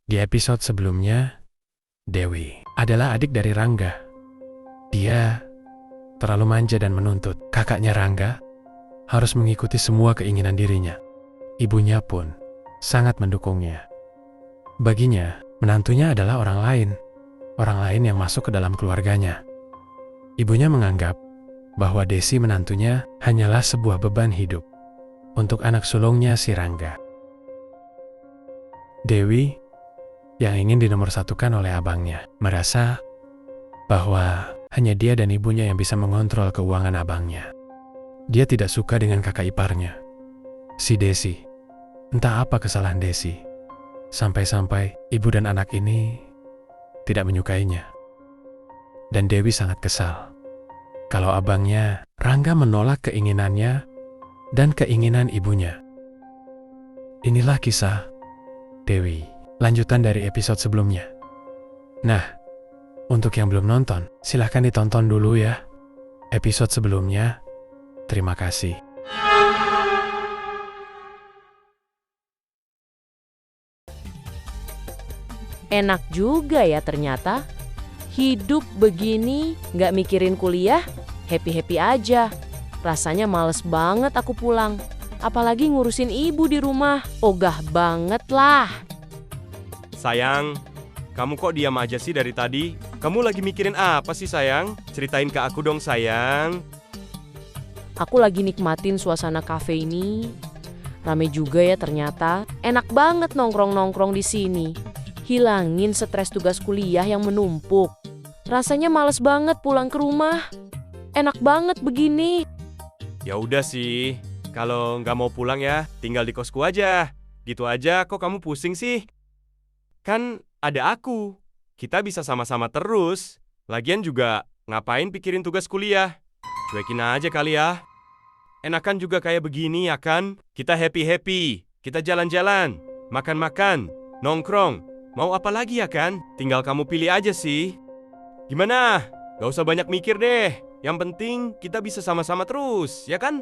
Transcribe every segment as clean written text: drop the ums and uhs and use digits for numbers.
Di episode sebelumnya, Dewi adalah adik dari Rangga. Dia terlalu manja dan menuntut. Kakaknya Rangga harus mengikuti semua keinginan dirinya. Ibunya pun sangat mendukungnya. Baginya, menantunya adalah orang lain yang masuk ke dalam keluarganya. Ibunya menganggap bahwa Desi menantunya hanyalah sebuah beban hidup untuk anak sulungnya si Rangga. Dewi yang ingin dinomorsatukan oleh abangnya merasa bahwa hanya dia dan ibunya yang bisa mengontrol keuangan abangnya. Dia tidak suka dengan kakak iparnya, si Desi. Entah apa kesalahan Desi, sampai-sampai ibu dan anak ini tidak menyukainya. Dan Dewi sangat kesal kalau abangnya Rangga menolak keinginannya dan keinginan ibunya. Inilah kisah Dewi, lanjutan dari episode sebelumnya. Nah, untuk yang belum nonton, silahkan ditonton dulu ya episode sebelumnya. Terima kasih. Enak juga ya ternyata. Hidup begini gak mikirin kuliah, happy-happy aja. Rasanya males banget aku pulang. Apalagi ngurusin ibu di rumah, ogah banget lah. Sayang, kamu kok diam aja sih dari tadi? Kamu lagi mikirin apa sih sayang? Ceritain ke aku dong sayang. Aku lagi nikmatin suasana kafe ini. Rame juga ya ternyata. Enak banget nongkrong-nongkrong di sini. Hilangin stres tugas kuliah yang menumpuk. Rasanya males banget pulang ke rumah. Enak banget begini. Ya udah sih, kalau nggak mau pulang ya, tinggal di kosku aja. Gitu aja kok kamu pusing sih? Kan ada aku. Kita bisa sama-sama terus. Lagian juga ngapain pikirin tugas kuliah? Cuekin aja kali ya. Enakan juga kayak begini ya kan? Kita happy-happy. Kita jalan-jalan, makan-makan, nongkrong. Mau apa lagi ya kan? Tinggal kamu pilih aja sih. Gimana? Gak usah banyak mikir deh. Yang penting kita bisa sama-sama terus, ya kan?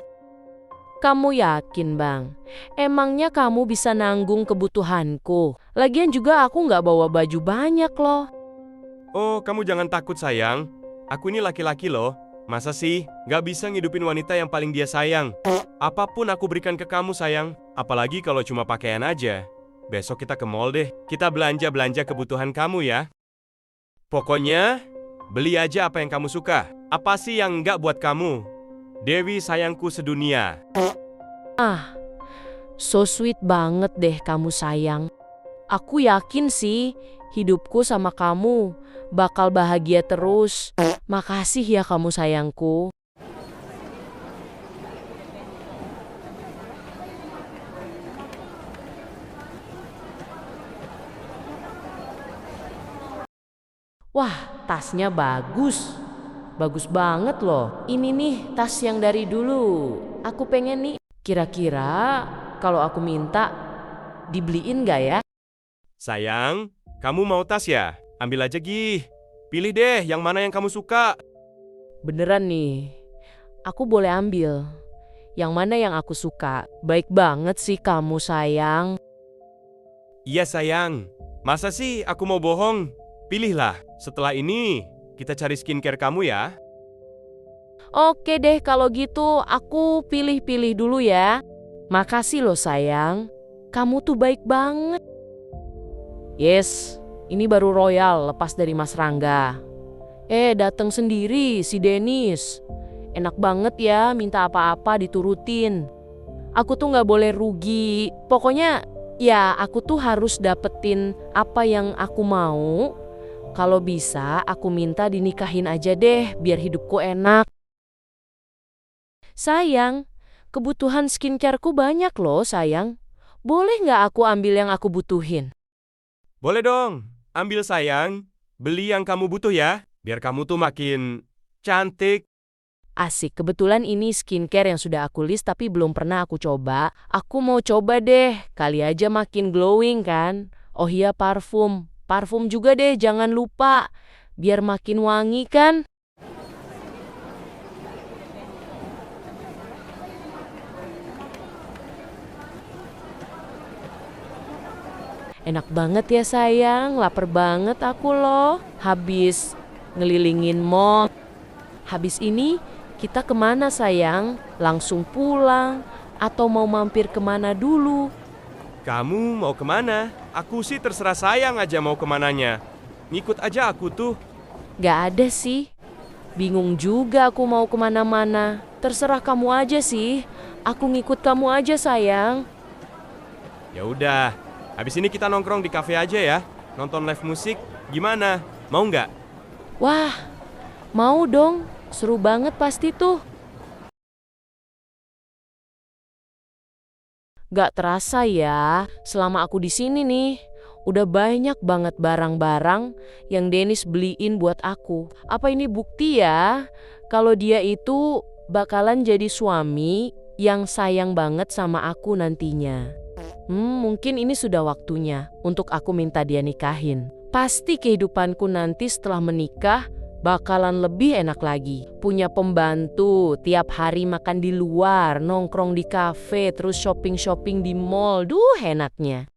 Kamu yakin bang? Emangnya kamu bisa nanggung kebutuhanku? Lagian juga aku gak bawa baju banyak loh. Oh, kamu jangan takut sayang. Aku ini laki-laki loh. Masa sih gak bisa ngidupin wanita yang paling dia sayang? Apapun aku berikan ke kamu sayang. Apalagi kalau cuma pakaian aja. Besok kita ke mall deh. Kita belanja-belanja kebutuhan kamu ya. Pokoknya, beli aja apa yang kamu suka. Apa sih yang enggak buat kamu? Dewi sayangku sedunia. So sweet banget deh kamu sayang. Aku yakin sih hidupku sama kamu bakal bahagia terus. Makasih ya kamu sayangku. Wah, tasnya bagus. Bagus banget loh. Ini nih tas yang dari dulu. Aku pengen nih. Kira-kira kalau aku minta dibeliin gak ya? Sayang, kamu mau tas ya? Ambil aja Gih. Pilih deh yang mana yang kamu suka. Beneran nih. Aku boleh ambil. Yang mana yang aku suka. Baik banget sih kamu sayang. Iya sayang. Masa sih aku mau bohong? Pilihlah. Setelah ini, kita cari skincare kamu ya. Oke deh kalau gitu aku pilih-pilih dulu ya. Makasih loh sayang. Kamu tuh baik banget. Yes, ini baru Royal lepas dari Mas Rangga. Datang sendiri si Denis. Enak banget ya minta apa-apa diturutin. Aku tuh gak boleh rugi. Pokoknya ya aku tuh harus dapetin apa yang aku mau. Kalau bisa aku minta dinikahin aja deh biar hidupku enak. Sayang, kebutuhan skincareku banyak loh sayang. Boleh gak aku ambil yang aku butuhin? Boleh dong. Ambil sayang. Beli yang kamu butuh ya. Biar kamu tuh makin cantik. Asik, kebetulan ini skincare yang sudah aku list tapi belum pernah aku coba. Aku mau coba deh, kali aja makin glowing kan. Oh iya parfum. Parfum juga deh, jangan lupa. Biar makin wangi kan. Enak banget ya sayang, lapar banget aku loh. Habis ngelilingin mall. Habis ini kita kemana sayang? Langsung pulang atau mau mampir kemana dulu? Kamu mau kemana? Aku sih terserah sayang aja mau kemananya. Ngikut aja aku tuh. Gak ada sih. Bingung juga aku mau kemana-mana. Terserah kamu aja sih. Aku ngikut kamu aja sayang. Ya udah, habis ini kita nongkrong di kafe aja ya. Nonton live musik, gimana? Mau nggak? Wah, mau dong. Seru banget pasti tuh. Gak terasa ya, selama aku di sini nih, udah banyak banget barang-barang yang Dennis beliin buat aku. Apa ini bukti ya, kalau dia itu bakalan jadi suami yang sayang banget sama aku nantinya. Mungkin ini sudah waktunya untuk aku minta dia nikahin. Pasti kehidupanku nanti setelah menikah bakalan lebih enak lagi. Punya pembantu, tiap hari makan di luar, nongkrong di kafe, terus shopping-shopping di mall. Duh, enaknya.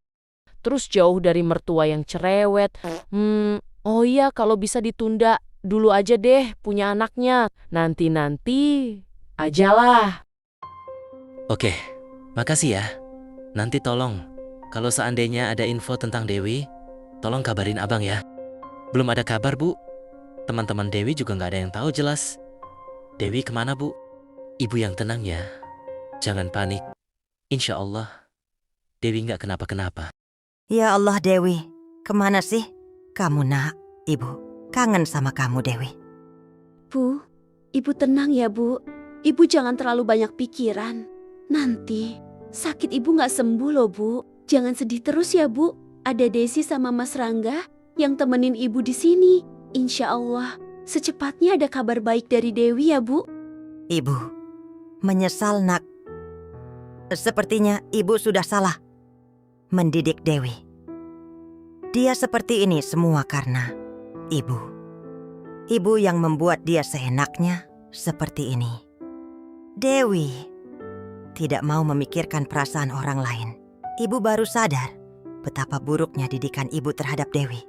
Terus jauh dari mertua yang cerewet. Oh iya, kalau bisa ditunda dulu aja deh punya anaknya. Nanti-nanti ajalah. Oke, makasih ya. Nanti tolong, kalau seandainya ada info tentang Dewi, tolong kabarin abang ya. Belum ada kabar, Bu. Teman-teman Dewi juga nggak ada yang tahu jelas. Dewi kemana, Bu? Ibu yang tenang ya. Jangan panik. Insya Allah, Dewi nggak kenapa-kenapa. Ya Allah Dewi, kemana sih? Kamu nak, Ibu. Kangen sama kamu Dewi. Bu, Ibu tenang ya Bu. Ibu jangan terlalu banyak pikiran. Nanti sakit Ibu nggak sembuh loh Bu. Jangan sedih terus ya Bu. Ada Desi sama Mas Rangga yang temenin Ibu di sini. Insya Allah secepatnya ada kabar baik dari Dewi ya Bu. Ibu, menyesal nak. Sepertinya Ibu sudah salah mendidik Dewi. Dia seperti ini semua karena Ibu. Ibu yang membuat dia seenaknya seperti ini. Dewi tidak mau memikirkan perasaan orang lain. Ibu baru sadar betapa buruknya didikan Ibu terhadap Dewi.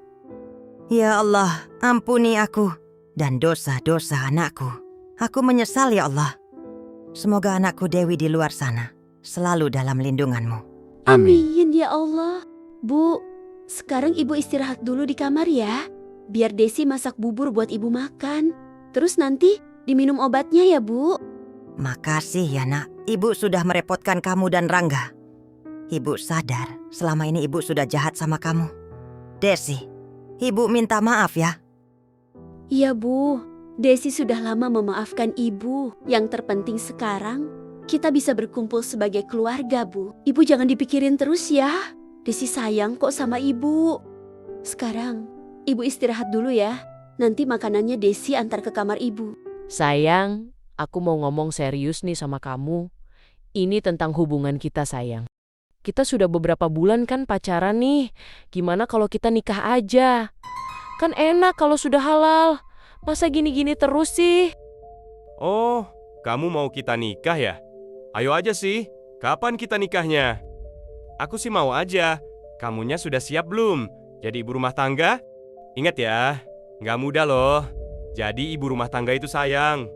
Ya Allah, ampuni aku dan dosa-dosa anakku. Aku menyesal ya Allah. Semoga anakku Dewi di luar sana selalu dalam lindungan-Mu. Amin ya Allah. Bu, sekarang Ibu istirahat dulu di kamar ya. Biar Desi masak bubur buat Ibu makan. Terus nanti diminum obatnya ya Bu. Makasih ya nak, Ibu sudah merepotkan kamu dan Rangga. Ibu sadar selama ini Ibu sudah jahat sama kamu. Desi, Ibu minta maaf ya. Iya Bu, Desi sudah lama memaafkan Ibu. Yang terpenting sekarang kita bisa berkumpul sebagai keluarga Bu. Ibu jangan dipikirin terus ya. Desi sayang kok sama Ibu. Sekarang Ibu istirahat dulu ya. Nanti makanannya Desi antar ke kamar Ibu. Sayang, aku mau ngomong serius nih sama kamu. Ini tentang hubungan kita sayang. Kita sudah beberapa bulan kan pacaran nih. Gimana kalau kita nikah aja? Kan enak kalau sudah halal. Masa gini-gini terus sih? Oh, kamu mau kita nikah ya? Ayo aja sih, kapan kita nikahnya? Aku sih mau aja. Kamunya sudah siap belum? Jadi ibu rumah tangga? Ingat ya, nggak mudah loh. Jadi ibu rumah tangga itu sayang.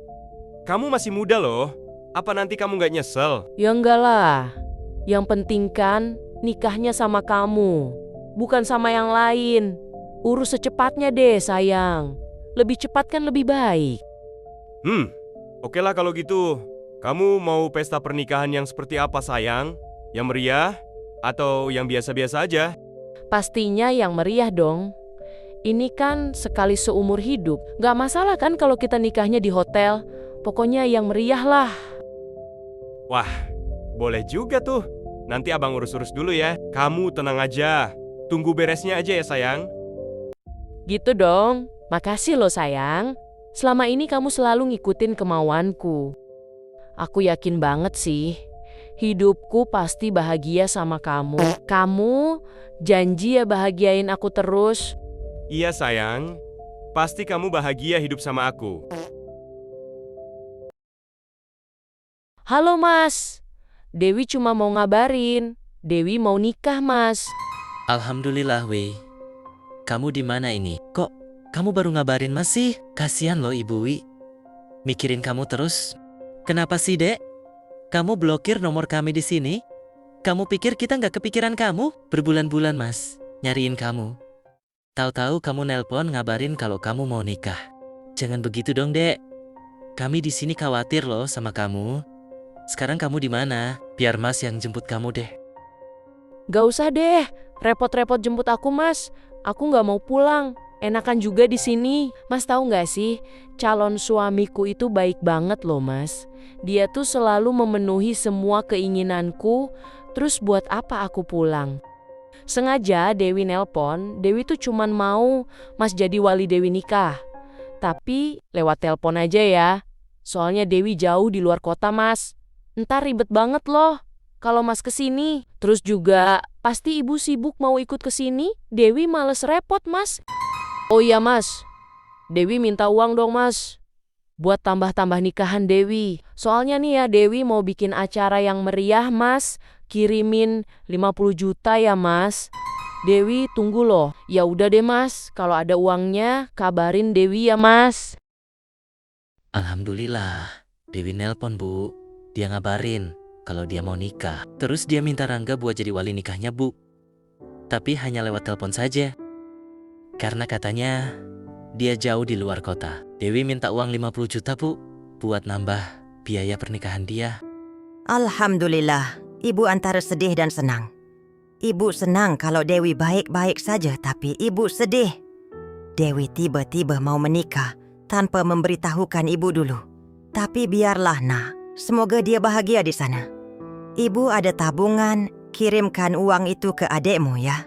Kamu masih muda loh. Apa nanti kamu nggak nyesel? Ya enggak lah. Yang penting kan nikahnya sama kamu. Bukan sama yang lain. Urus secepatnya deh sayang. Lebih cepat kan lebih baik. Oke lah kalau gitu. Kamu mau pesta pernikahan yang seperti apa sayang? Yang meriah? Atau yang biasa-biasa aja? Pastinya yang meriah dong. Ini kan sekali seumur hidup. Gak masalah kan kalau kita nikahnya di hotel. Pokoknya yang meriah lah. Wah, boleh juga tuh. Nanti abang urus-urus dulu ya. Kamu tenang aja. Tunggu beresnya aja ya sayang. Gitu dong. Makasih loh sayang. Selama ini kamu selalu ngikutin kemauanku. Aku yakin banget sih. Hidupku pasti bahagia sama kamu. Kamu janji ya bahagiain aku terus. Iya sayang. Pasti kamu bahagia hidup sama aku. Halo Mas. Dewi cuma mau ngabarin. Dewi mau nikah Mas. Alhamdulillah, Wi. Kamu di mana ini? Kok kamu baru ngabarin Mas sih? Kasihan loh Ibu Wi. Mikirin kamu terus. Kenapa sih, Dek? Kamu blokir nomor kami di sini? Kamu pikir kita nggak kepikiran kamu? Berbulan-bulan, Mas, nyariin kamu. Tahu-tahu kamu nelpon ngabarin kalau kamu mau nikah. Jangan begitu dong, Dek. Kami di sini khawatir loh sama kamu. Sekarang kamu di mana? Biar Mas yang jemput kamu deh. Gak usah deh, repot-repot jemput aku Mas. Aku gak mau pulang, enakan juga di sini. Mas tahu gak sih, calon suamiku itu baik banget loh Mas. Dia tuh selalu memenuhi semua keinginanku, terus buat apa aku pulang? Sengaja Dewi nelpon, Dewi tuh cuman mau Mas jadi wali Dewi nikah. Tapi lewat telepon aja ya, soalnya Dewi jauh di luar kota Mas. Ntar ribet banget loh kalau Mas kesini. Terus juga pasti ibu sibuk mau ikut kesini, Dewi males repot Mas. Oh iya Mas, Dewi minta uang dong Mas, buat tambah-tambah nikahan Dewi. Soalnya nih ya Dewi mau bikin acara yang meriah Mas, kirimin 50 juta ya Mas. Dewi tunggu loh. Ya udah deh Mas, kalau ada uangnya kabarin Dewi ya Mas. Alhamdulillah, Dewi nelpon, Bu. Dia ngabarin kalau dia mau nikah. Terus dia minta Rangga buat jadi wali nikahnya, Bu. Tapi hanya lewat telepon saja. Karena katanya dia jauh di luar kota. Dewi minta uang 50 juta, Bu, buat nambah biaya pernikahan dia. Alhamdulillah, Ibu antara sedih dan senang. Ibu senang kalau Dewi baik-baik saja, tapi Ibu sedih. Dewi tiba-tiba mau menikah tanpa memberitahukan Ibu dulu. Tapi biarlah nak, semoga dia bahagia di sana. Ibu ada tabungan, kirimkan uang itu ke adekmu ya.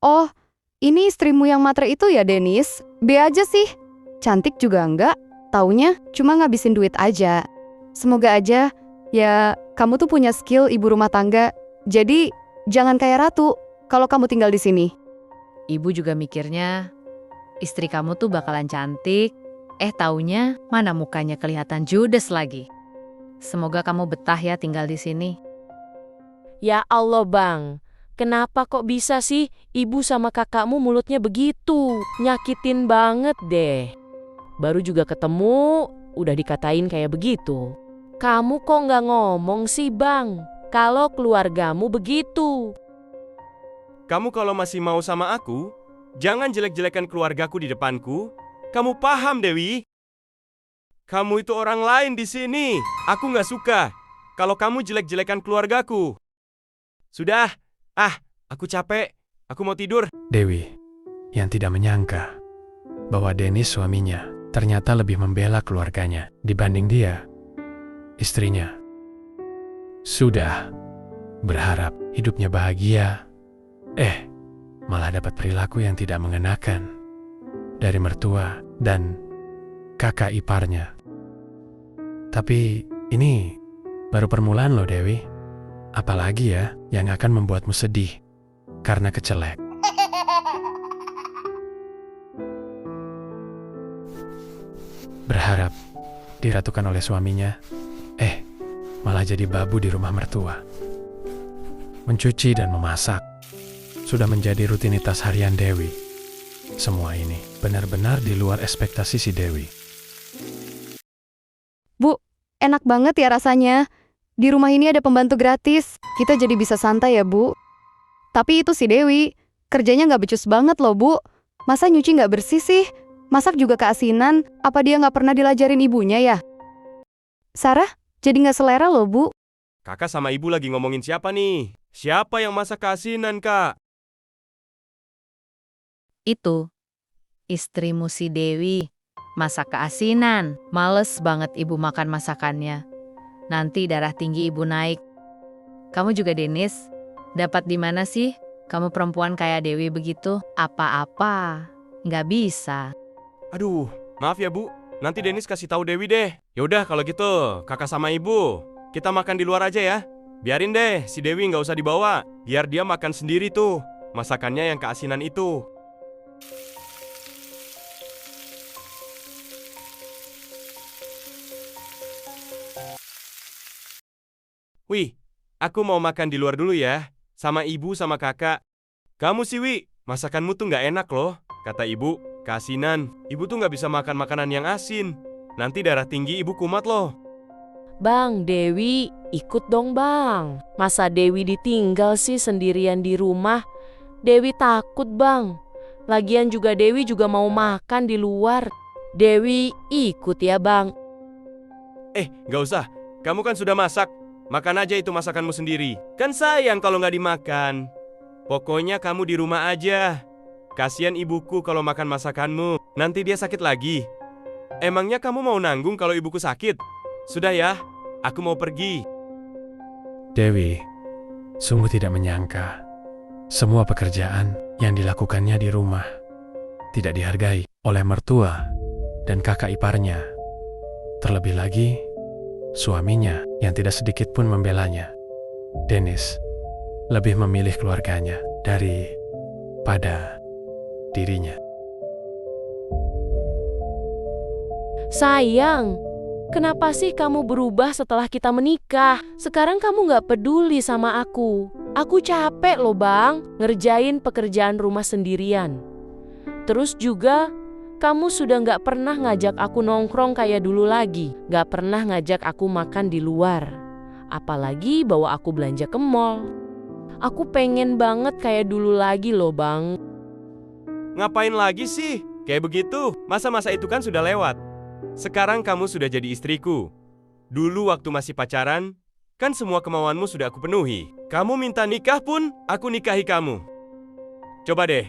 Oh, ini istrimu yang matre itu ya, Denis? B aja sih. Cantik juga enggak, taunya cuma ngabisin duit aja. Semoga aja, ya kamu tuh punya skill ibu rumah tangga. Jadi, jangan kayak Ratu kalau kamu tinggal di sini. Ibu juga mikirnya, istri kamu tuh bakalan cantik. Taunya mana mukanya kelihatan judes lagi. Semoga kamu betah ya tinggal di sini. Ya Allah Bang, kenapa kok bisa sih ibu sama kakakmu mulutnya begitu? Nyakitin banget deh. Baru juga ketemu, udah dikatain kayak begitu. Kamu kok nggak ngomong sih Bang, kalau keluargamu begitu? Kamu kalau masih mau sama aku, jangan jelek-jelekan keluargaku di depanku. Kamu paham, Dewi? Kamu itu orang lain di sini. Aku nggak suka kalau kamu jelek-jelekan keluargaku. Sudah, aku capek. Aku mau tidur. Dewi yang tidak menyangka bahwa Dennis suaminya ternyata lebih membela keluarganya dibanding dia, istrinya. Sudah berharap hidupnya bahagia, malah dapat perilaku yang tidak mengenakan dari mertua dan kakak iparnya. Tapi ini baru permulaan loh Dewi. Apalagi ya yang akan membuatmu sedih karena kecelek. Berharap diratukan oleh suaminya, malah jadi babu di rumah mertua. Mencuci dan memasak sudah menjadi rutinitas harian Dewi. Semua ini benar-benar di luar ekspektasi si Dewi. Bu, enak banget ya rasanya. Di rumah ini ada pembantu gratis. Kita jadi bisa santai ya, Bu. Tapi itu si Dewi, kerjanya nggak becus banget loh, Bu. Masa nyuci nggak bersih sih? Masak juga keasinan. Apa dia nggak pernah dilajarin ibunya ya? Sarah, jadi nggak selera loh, Bu. Kakak sama ibu lagi ngomongin siapa nih? Siapa yang masak keasinan, Kak? Itu, istrimu si Dewi, masak keasinan. Males banget ibu makan masakannya. Nanti darah tinggi ibu naik. Kamu juga Denis, dapat di mana sih? Kamu perempuan kayak Dewi begitu, apa-apa, nggak bisa. Aduh, maaf ya Bu. Nanti Dennis kasih tahu Dewi deh. Yaudah kalau gitu, kakak sama ibu, kita makan di luar aja ya. Biarin deh, si Dewi nggak usah dibawa. Biar dia makan sendiri tuh, masakannya yang keasinan itu. Wih, aku mau makan di luar dulu ya. Sama ibu sama kakak. Kamu sih, Wi, masakanmu tuh nggak enak loh. Kata ibu, keasinan. Ibu tuh nggak bisa makan makanan yang asin. Nanti darah tinggi ibu kumat loh. Bang, Dewi ikut dong bang. Masa Dewi ditinggal sih sendirian di rumah? Dewi takut bang. Lagian juga Dewi juga mau makan di luar. Dewi ikut ya bang. Nggak usah. Kamu kan sudah masak. Makan aja itu masakanmu sendiri. Kan sayang kalau nggak dimakan. Pokoknya kamu di rumah aja. Kasian ibuku kalau makan masakanmu. Nanti dia sakit lagi. Emangnya kamu mau nanggung kalau ibuku sakit? Sudah ya, aku mau pergi. Dewi sungguh tidak menyangka semua pekerjaan yang dilakukannya di rumah tidak dihargai oleh mertua dan kakak iparnya. Terlebih lagi, suaminya yang tidak sedikit pun membelanya. Dennis lebih memilih keluarganya daripada dirinya. Sayang, kenapa sih kamu berubah setelah kita menikah? Sekarang kamu gak peduli sama aku. Aku capek loh bang, ngerjain pekerjaan rumah sendirian. Terus juga, kamu sudah gak pernah ngajak aku nongkrong kayak dulu lagi. Gak pernah ngajak aku makan di luar. Apalagi bawa aku belanja ke mall. Aku pengen banget kayak dulu lagi loh bang. Ngapain lagi sih? Kayak begitu, masa-masa itu kan sudah lewat. Sekarang kamu sudah jadi istriku. Dulu waktu masih pacaran, kan semua kemauanmu sudah aku penuhi. Kamu minta nikah pun, aku nikahi kamu. Coba deh,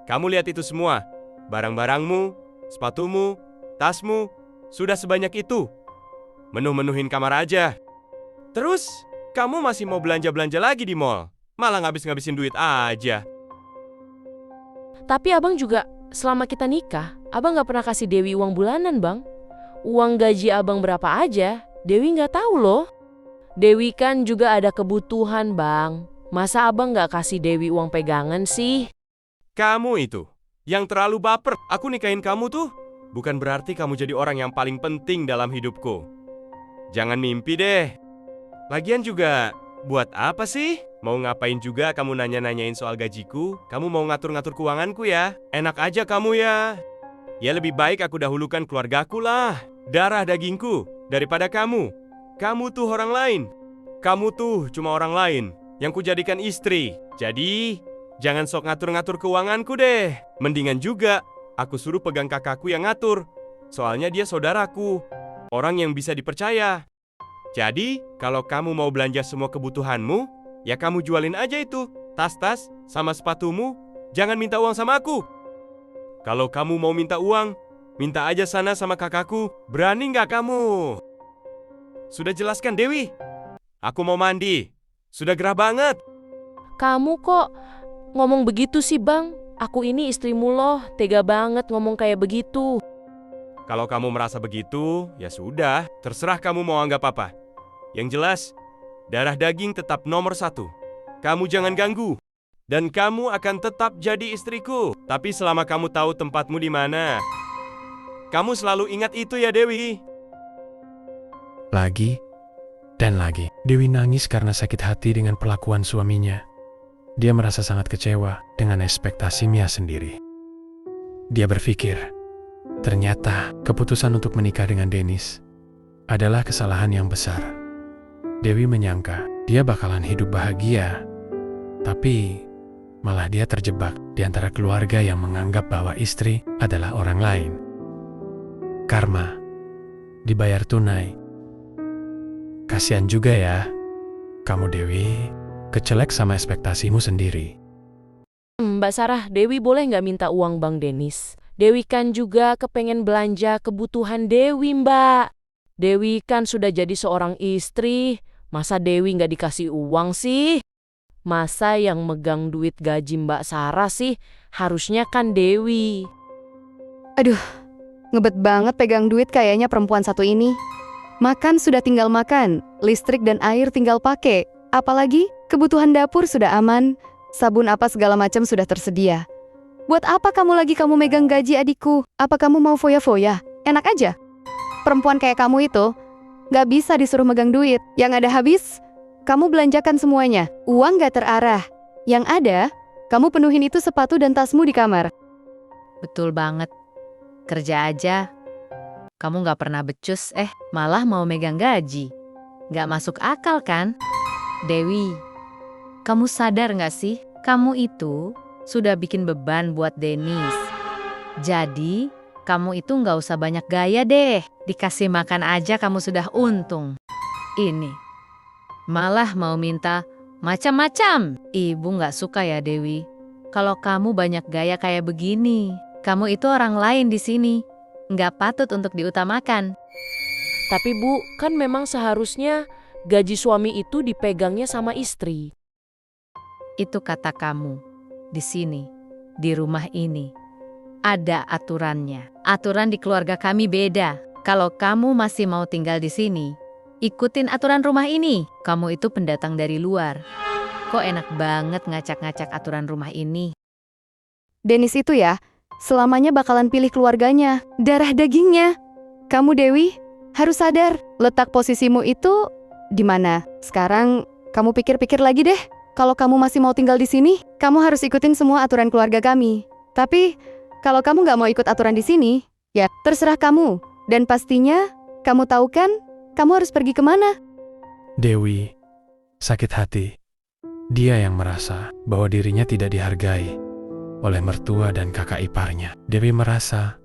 kamu lihat itu semua. Barang-barangmu, sepatumu, tasmu, sudah sebanyak itu. Menuh-menuhin kamar aja. Terus, kamu masih mau belanja-belanja lagi di mall. Malah ngabis-ngabisin duit aja. Tapi abang juga, selama kita nikah, abang gak pernah kasih Dewi uang bulanan bang. Uang gaji abang berapa aja, Dewi gak tahu loh. Dewi kan juga ada kebutuhan bang. Masa abang gak kasih Dewi uang pegangan sih? Kamu itu, yang terlalu baper. Aku nikahin kamu tuh, bukan berarti kamu jadi orang yang paling penting dalam hidupku. Jangan mimpi deh. Lagian juga, buat apa sih? Mau ngapain juga kamu nanya-nanyain soal gajiku? Kamu mau ngatur-ngatur keuanganku ya? Enak aja kamu ya. Ya lebih baik aku dahulukan keluargaku lah. Darah dagingku daripada kamu. Kamu tuh orang lain. Kamu tuh cuma orang lain yang kujadikan istri. Jadi, jangan sok ngatur-ngatur keuanganku deh. Mendingan juga aku suruh pegang kakakku yang ngatur. Soalnya dia saudaraku. Orang yang bisa dipercaya. Jadi, kalau kamu mau belanja semua kebutuhanmu, ya kamu jualin aja itu. Tas-tas sama sepatumu. Jangan minta uang sama aku. Kalau kamu mau minta uang, minta aja sana sama kakakku. Berani nggak kamu? Sudah jelaskan Dewi. Aku mau mandi. Sudah gerah banget. Kamu kok ngomong begitu sih bang? Aku ini istrimu loh, tega banget ngomong kayak begitu. Kalau kamu merasa begitu, ya sudah. Terserah kamu mau anggap apa. Yang jelas, darah daging tetap nomor 1. Kamu jangan ganggu. Dan kamu akan tetap jadi istriku. Tapi selama kamu tahu tempatmu di mana. Kamu selalu ingat itu ya Dewi. Lagi dan lagi, Dewi nangis karena sakit hati dengan perlakuan suaminya. Dia merasa sangat kecewa dengan ekspektasi Mia sendiri. Dia berpikir, ternyata keputusan untuk menikah dengan Dennis adalah kesalahan yang besar. Dewi menyangka dia bakalan hidup bahagia, tapi malah dia terjebak di antara keluarga yang menganggap bahwa istri adalah orang lain. Karma dibayar tunai. Kasihan juga ya, kamu Dewi kecelek sama ekspektasimu sendiri. Mbak Sarah, Dewi boleh nggak minta uang Bang Dennis? Dewi kan juga kepengen belanja kebutuhan Dewi mbak. Dewi kan sudah jadi seorang istri, masa Dewi nggak dikasih uang sih? Masa yang megang duit gaji Mbak Sarah sih? Harusnya kan Dewi. Aduh, ngebet banget pegang duit kayaknya perempuan satu ini. Makan sudah tinggal makan, listrik dan air tinggal pakai. Apalagi kebutuhan dapur sudah aman, sabun apa segala macam sudah tersedia. Buat apa kamu megang gaji adikku? Apa kamu mau foya-foya? Enak aja. Perempuan kayak kamu itu gak bisa disuruh megang duit. Yang ada habis, kamu belanjakan semuanya. Uang gak terarah. Yang ada, Kamu penuhin itu sepatu dan tasmu di kamar. Betul banget. Kerja aja. Kamu nggak pernah becus, malah mau megang gaji. Nggak masuk akal kan? Dewi, kamu sadar nggak sih? Kamu itu sudah bikin beban buat Denis. Jadi, kamu itu nggak usah banyak gaya deh. Dikasih makan aja kamu sudah untung. Ini, malah mau minta macam-macam. Ibu nggak suka ya Dewi. Kalau kamu banyak gaya kayak begini, kamu itu orang lain di sini. Nggak patut untuk diutamakan. Tapi Bu, kan memang seharusnya gaji suami itu dipegangnya sama istri. Itu kata kamu. Di sini, di rumah ini, ada aturannya. Aturan di keluarga kami beda. Kalau kamu masih mau tinggal di sini, ikutin aturan rumah ini. Kamu itu pendatang dari luar. Kok enak banget ngacak-ngacak aturan rumah ini. Denis itu ya, selamanya bakalan pilih keluarganya, darah dagingnya. Kamu Dewi, harus sadar, letak posisimu itu di mana. Sekarang kamu pikir-pikir lagi deh. Kalau kamu masih mau tinggal di sini, kamu harus ikutin semua aturan keluarga kami. Tapi, kalau kamu nggak mau ikut aturan di sini, ya terserah kamu. Dan pastinya, kamu tahu kan, kamu harus pergi kemana? Dewi sakit hati. Dia yang merasa bahwa dirinya tidak dihargai oleh mertua dan kakak iparnya. Dewi merasa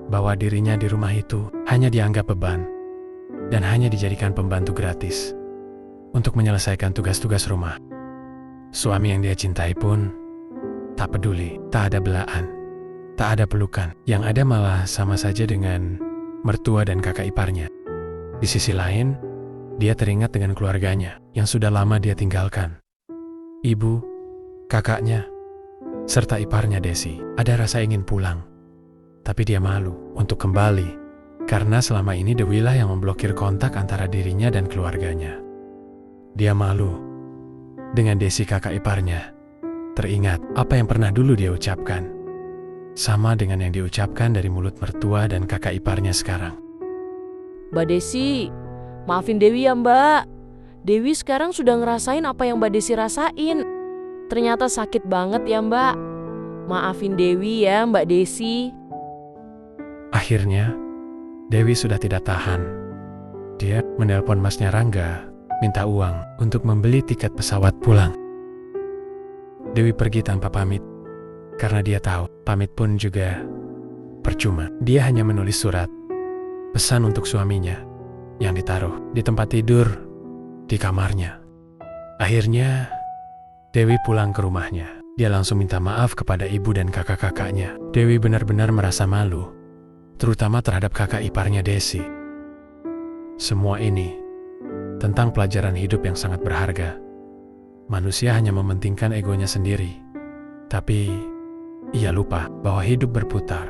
bahwa dirinya di rumah itu hanya dianggap beban dan hanya dijadikan pembantu gratis untuk menyelesaikan tugas-tugas rumah. Suami yang dia cintai pun tak peduli, tak ada belaan, tak ada pelukan. Yang ada malah sama saja dengan mertua dan kakak iparnya. Di sisi lain, dia teringat dengan keluarganya yang sudah lama dia tinggalkan. Ibu, kakaknya, serta iparnya Desi. Ada rasa ingin pulang, tapi dia malu untuk kembali karena selama ini Dewi lah yang memblokir kontak antara dirinya dan keluarganya. Dia malu dengan Desi kakak iparnya. Teringat apa yang pernah dulu dia ucapkan, sama dengan yang diucapkan dari mulut mertua dan kakak iparnya sekarang. Mbak Desi, maafin Dewi ya Mbak. Dewi sekarang sudah ngerasain apa yang Mbak Desi rasain. Ternyata sakit banget ya Mbak. Maafin Dewi ya Mbak Desi. Akhirnya, Dewi sudah tidak tahan. Dia menelpon masnya Rangga, minta uang untuk membeli tiket pesawat pulang. Dewi pergi tanpa pamit, karena dia tahu pamit pun juga percuma. Dia hanya menulis surat, pesan untuk suaminya, yang ditaruh di tempat tidur di kamarnya. Akhirnya, Dewi pulang ke rumahnya. Dia langsung minta maaf kepada ibu dan kakak-kakaknya. Dewi benar-benar merasa malu, terutama terhadap kakak iparnya Desi. Semua ini tentang pelajaran hidup yang sangat berharga. Manusia hanya mementingkan egonya sendiri, tapi ia lupa bahwa hidup berputar,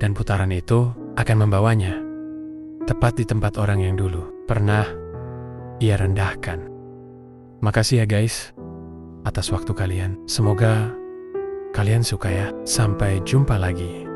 dan putaran itu akan membawanya tepat di tempat orang yang dulu pernah ia rendahkan. Makasih ya guys, atas waktu kalian. Semoga kalian suka ya. Sampai jumpa lagi.